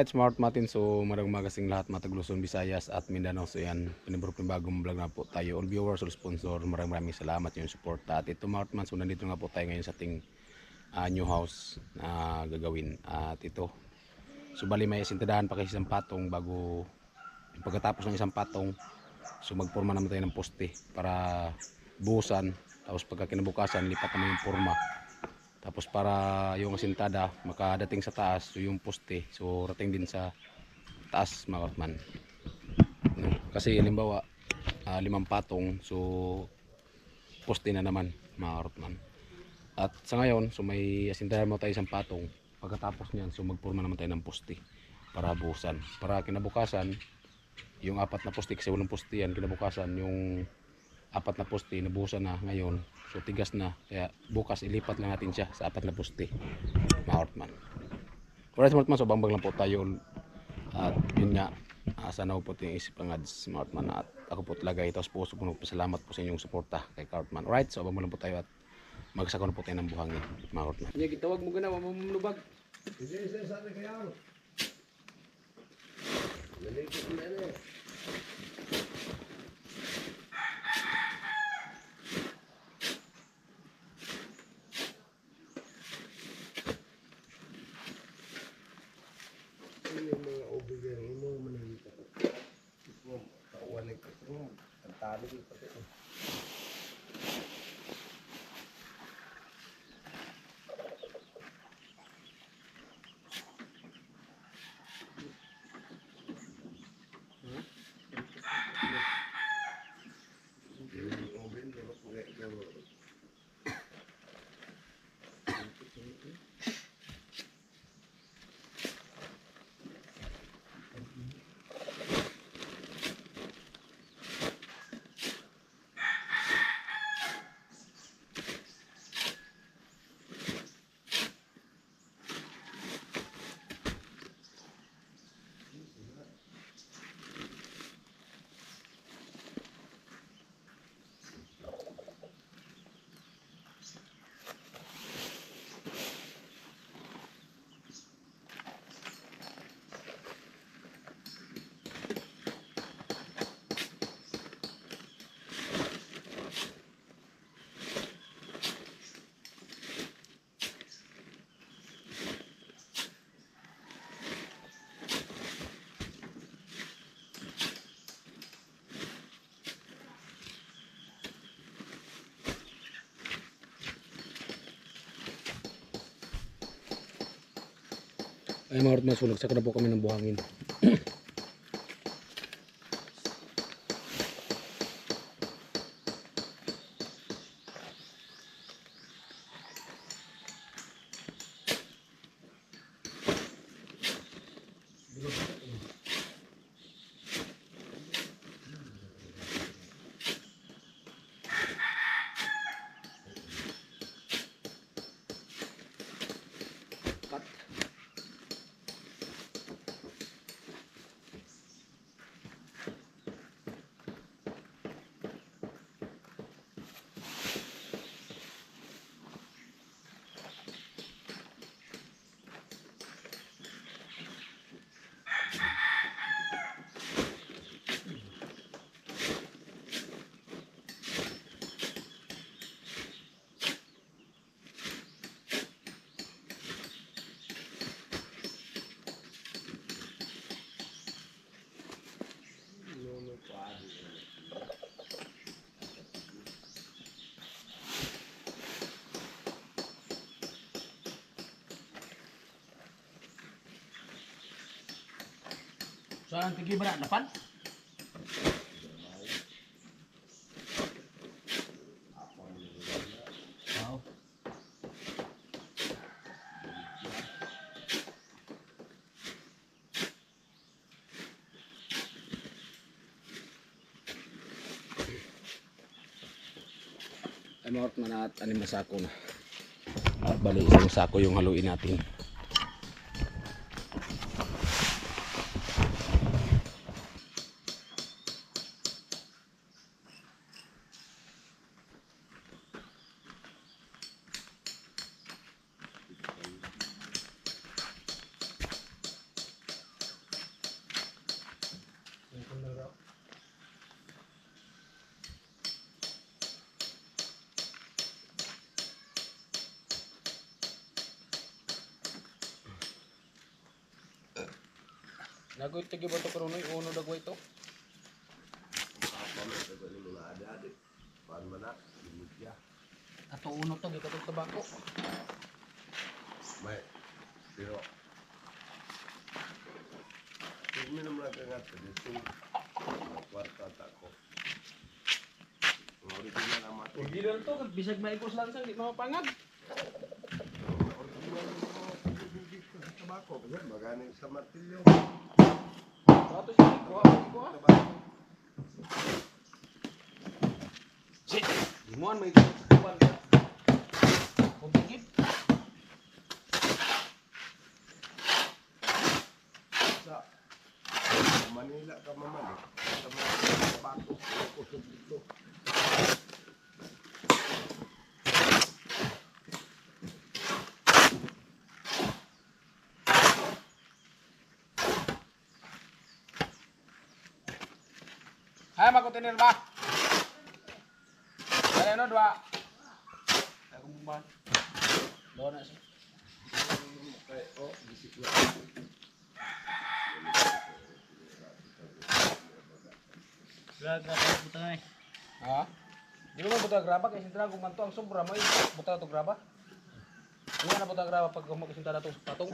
Alright, smart matin. So, marang magasing lahat matag Luzon, Visayas at Mindanao. So, yan, piniburo bagong vlog na po tayo. All viewers, all sponsor, maraming salamat yung support. At ito, smart man, so nandito nga po tayo ngayon sa ating new house na gagawin. At ito, so bali may sintadahan pa kasi isang patong bago, pagkatapos ng isang patong, so magporma naman tayo ng poste para buhusan. Tapos pagka kinabukasan, lipat naman yung porma. Tapos para yung asintada makadating sa taas, so yung poste, so rating din sa taas mga kapatman. No? Kasi halimbawa 5 patong, so poste na naman mga kapatman. At sa ngayon, so may asindahan mo tayo isang patong. Pagkatapos niyan, so magporma naman tayo ng poste para buhusan. Para kinabukasan, yung 4 na poste, kasi walang poste yan, kinabukasan yung 4 na poste nabuhusan na ngayon, so tigas na, kaya bukas ilipat lang natin siya sa 4 na poste mga Hortman. Alright Hortman, so bangbang lang po tayo. At yun nga, sana po yung isip ng ads mga Hortman, at ako po talaga ito po salamat po sa inyong suporta kay Hortman. Alright, so bangbang lang po tayo at magsakaroon po tayo ng buhangin mga Hortman. Sige, gitawag mo gana, mamamulubag. Isa sana kaya ako. Nalikot na na. Ini mga obigan mo manahita ko. Ito, kawalig ko ito. Ang talo ko pati ito. Ay mga Hortman, so nagsaka na po kami ng buhangin. So ang tinggi ba na dapat? Wow. Ay mga Hortman, at 6 na sako na. At bali isang sako yung haluin natin. Nagoy tigi ba to karon uno dagway to? Apa man sa gani mga adik. Paan man na, limigya. Ato uno to gikatog tabako. May, pero, kung minum lang ka nga, dito, kwarta tako. Ang original ang mati. Original to bisag maikos lang sang di mapangag. Ang original ang mga pinigit ko sa tabako. Kasi maganing sa martilyo. Ato siya kuha kuha. Tabako. Sit. Dimuan may kuwan ka. Kubigit. Sa Manila ka mamali. Sa mga tabako. Kusog dito. Hai makutinir ba? Kaya no dua. Aku bumbal. Doon na siya. Kaya, oh, bisik lang. Graga butang ay. Ha? Di ba buta graba kay sintra gumanto ang sobra mo buta to graba. Ano na buta graba pag kumakisinta na to patong.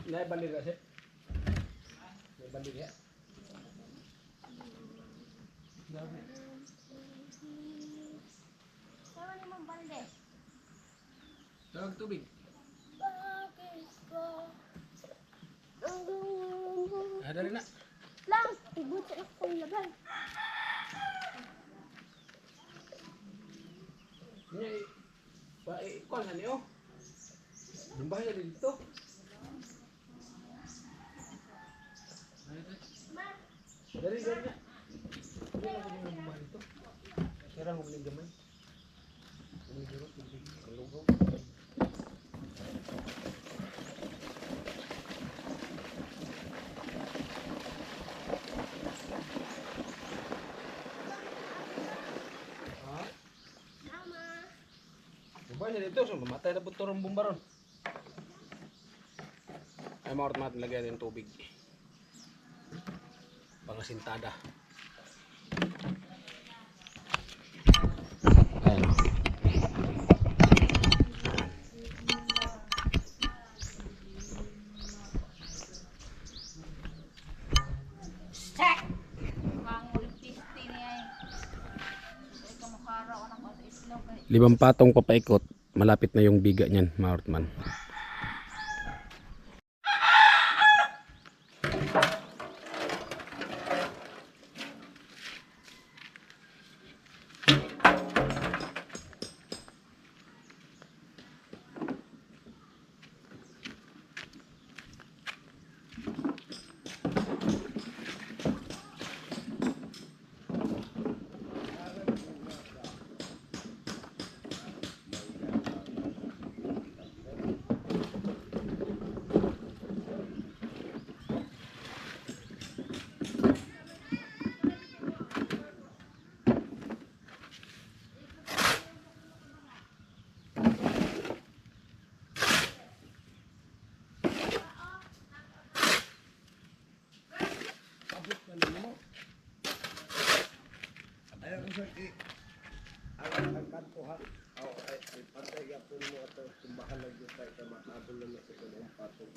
Nay bandir kasi. Nay bandir ya. Sama ni membalde. Tawag tubig. Bakit ka? Ada rin na. Lang, ibut sa akong laban. Nya ba ikon sa niyo. Dumbay na dito. Dari na. Hindi na ko yung bumbay dito. Kira mo biling gamay. Ini dulu tubig kalugaw. Ha? Mama. Bumbay na dito, so mamatay na po ito ng bumbaron. Ay mga ortmat, lagyan din tubig. Pangasintada. Ayan. Check. Kang ulipisti ni ay. Ay kamukara ko ng kasi itlog ay. 5 patong papaikot, malapit na yung biga niyan, mga ortman. Ano mo ito, tumbahan lang dito tayo, matabol lang na sa ganung patong.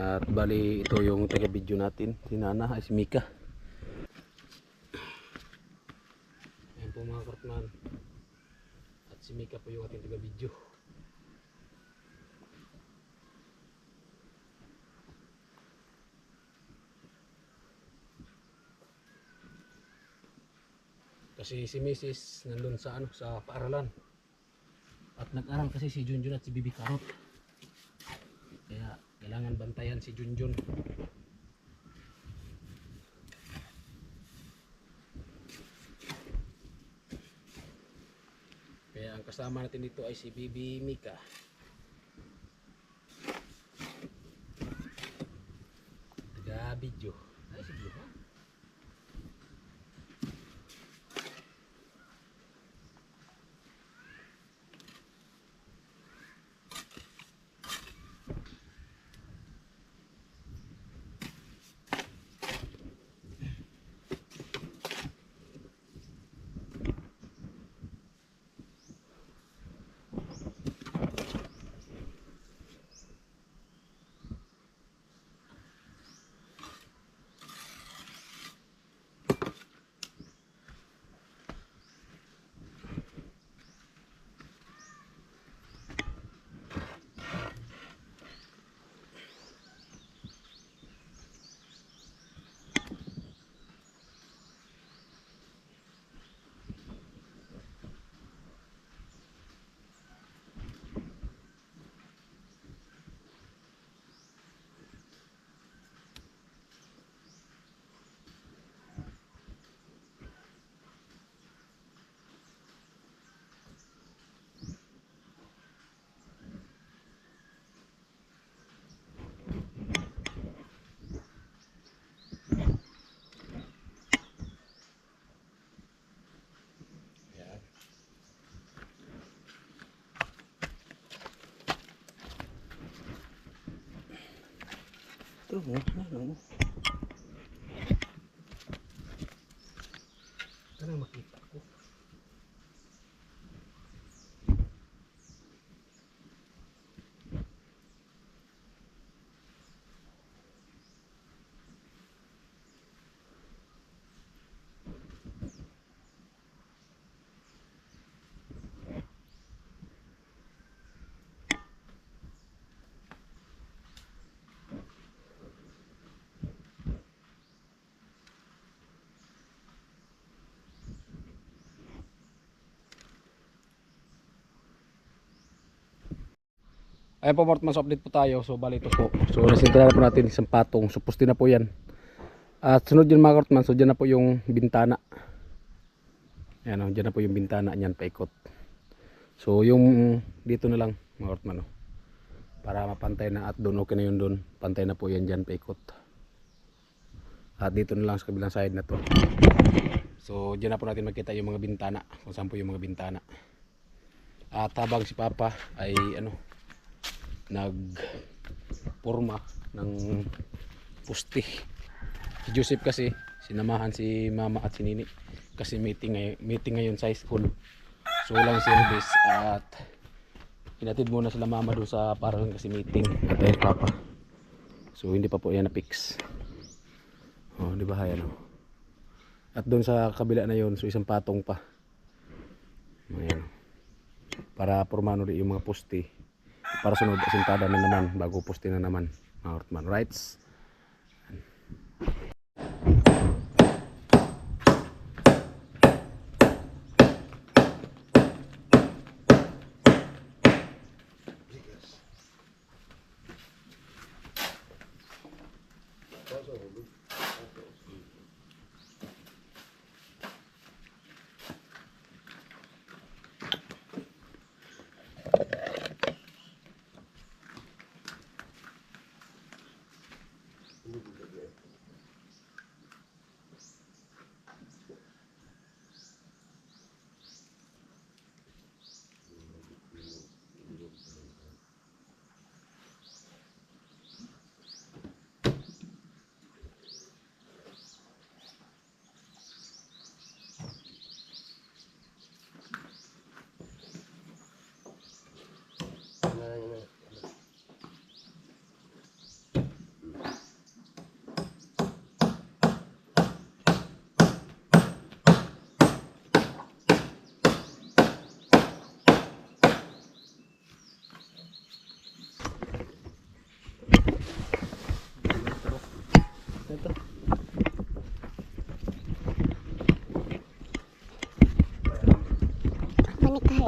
At bali ito yung taga-video natin, si Nana ay si Mika. Ayan po mga kartman. At si Mika po yung ating taga-video. Kasi si Mrs. nandun sa sa paaralan. At nag-aral kasi si Junjun at si Bibi Karot. Kaya kailangan bantayan si Junjun. Kaya ang kasama natin dito ay si Bibi Mika. Taga-video. Ay, sige ha. Ano? Ano makita ko? Ayan po Mortmans, update po tayo. So bali ito po. So nasintra na po natin isang patong. So poste na po yan. At sunod yun mga Mortmans. So dyan na po yung bintana. Ayan o, dyan na po yung bintana niyan paikot. So yung dito na lang mga Mortmans. Para mapantay na at doon okay na yun doon. Pantay na po yan dyan paikot. At dito na lang sa kabilang side na to. So dyan na po natin makita yung mga bintana. Kung saan po yung mga bintana. At habang si Papa ay nagporma ng pusti. Si Joseph kasi sinamahan si Mama at si Nini kasi meeting ngayon sa school. So walang service at pinatid muna sila Mama doon sa parang kasi meeting at ayun Papa. So hindi pa po yan na-fix. Oh, di ba ayan oh. At doon sa kabila na yon so isang patong pa. Ayan. Para pormano rin yung mga pusti. Para sunod asintada na naman bago poste na naman mga Mortman rights.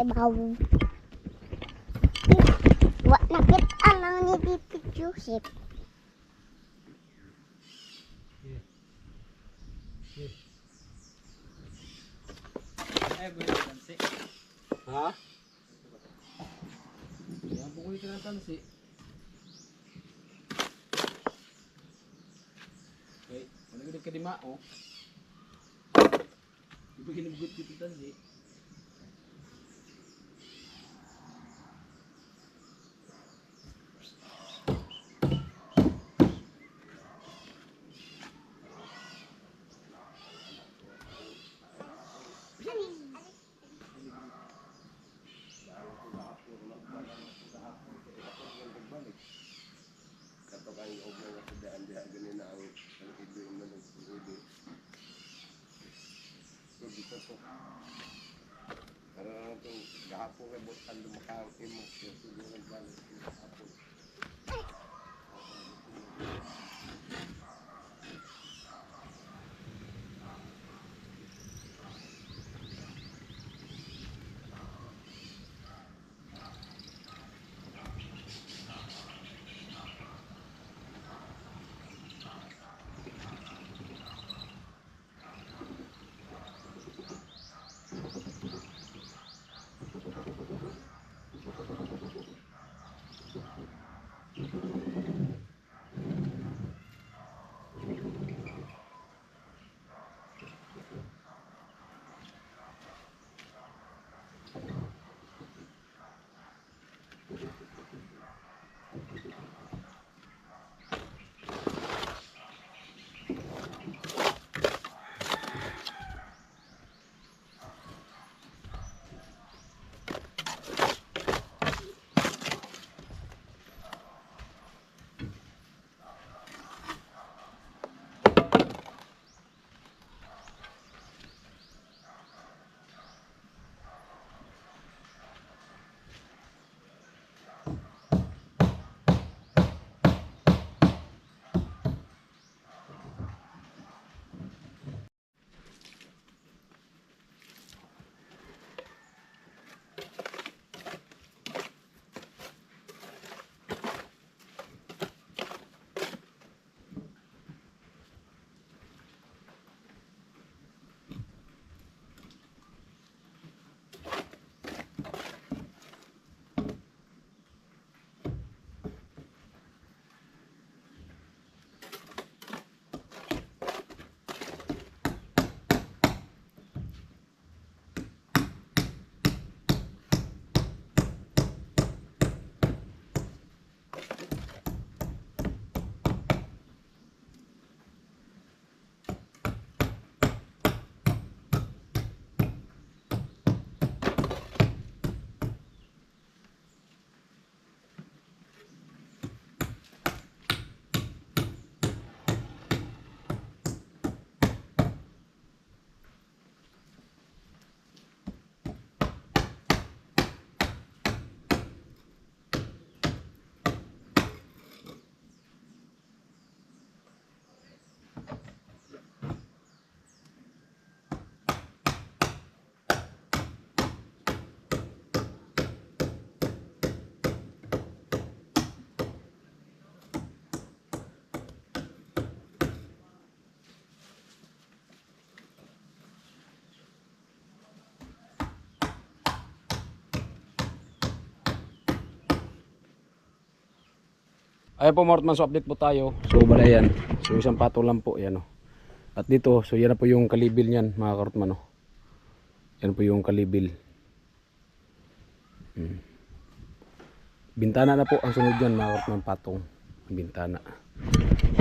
Ibaw. Wa nakita lang ni Tito Joseph. Ay, gusto ko tansi. Ha? Yan po ko yung tansi. Okay, managod ka di mao. Ibu ginugot dito tansi. Karena itu gahapon kay bukan lumakang imok yung sugungan balik gahapon. Ayan po Mortman, so update po tayo. So bala yan. So isang patong lang po yan. Oh. At dito, so yan na po yung kalibil niyan mga Mortman. Oh. Yan po yung kalibil. Bintana na po ang sunod yan mga Mortman, patong. Bintana.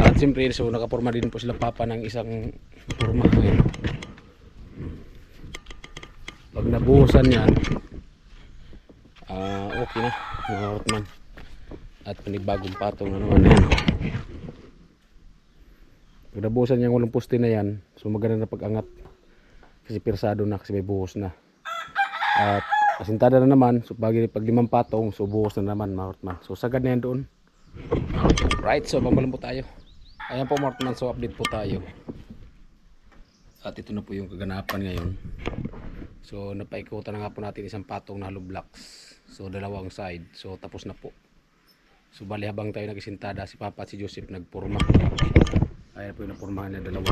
At siyempre, so nakaporma din po sila papa ng isang porma. Ayan. Pag nabuhusan yan, okay na mga Mortman. At panibagong patong na naman yan. Pag nabuhusan yung walong poste na yan, so maganda na pag-angat. Kasi pirsado na, kasi may buhos na. At asintada na naman, so pag 5 patong, so buhos na naman mga Mortman. So sagad na yan doon. Right, so bambalan po tayo. Ayan po Mortman, so update po tayo. At ito na po yung kaganapan ngayon. So napaikutan na nga po natin isang patong na hollow blocks. So dalawang side, so tapos na po. So bali habang tayo nagisintada, si Papa at si Joseph nagpurma. Ayan po yung napurmahan na dalawa.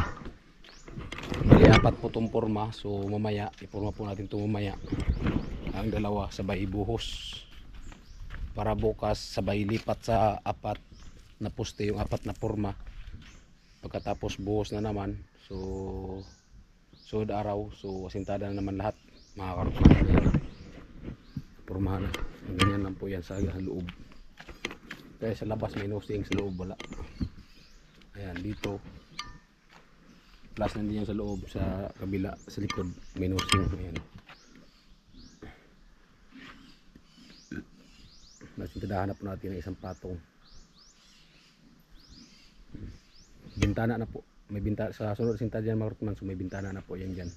Bali 4 po itong purma. So mamaya, ipurma po natin ito mamaya. Ang dalawa sabay ibuhos. Para bukas sabay lipat sa 4 na poste yung 4 na purma. Pagkatapos buhos na naman. So sunod araw, so asintada na naman lahat. Mga karutman. Purmahan na. Ganyan lang po yan sa loob. Kaya sa labas may nosing, sa loob wala. Ayan dito. Plus nandiyan sa loob, sa kabila, sa likod may nosing. Ayan. Nasintadahan na po natin ng isang patong. Bintana na po. May bintana sa sunod sinta dyan mga Mortman, so may bintana na po yan dyan.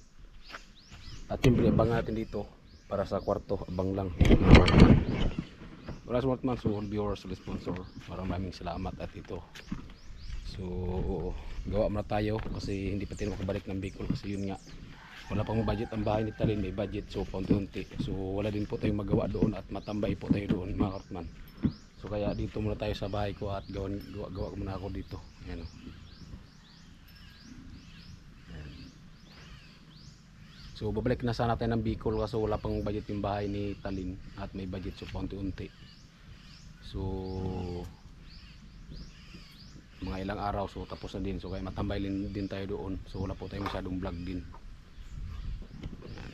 At siyempre abang natin dito para sa kwarto, abang lang. Wala sa Mortman, so all viewers, all sponsor, maraming salamat at ito. So gawa muna tayo kasi hindi pa tayo makabalik ng Bicol kasi yun nga, wala pang budget ang bahay ni Talin, may budget, so paunti-unti. So wala din po tayong magawa doon at matambay po tayo doon mga Mortman. So kaya dito muna tayo sa bahay ko at gawa ko muna ako dito. Ayan o. So babalik na sana tayo ng Bicol kasi wala pang budget yung bahay ni Talin at may budget, so paunti-unti. So mga ilang araw, so tapos na din, so kaya matambay din tayo doon, so wala po tayong masyadong vlog din. Ayan.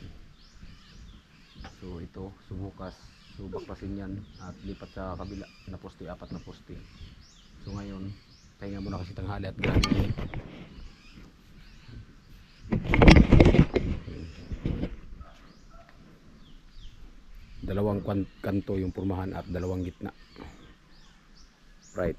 So ito, so bukas, so baklasin yan at lipat sa kabila na poste, 4 na poste. So ngayon pahinga muna kasi tanghali at grabe. Dalawang kanto yung purmahan at dalawang gitna. Right.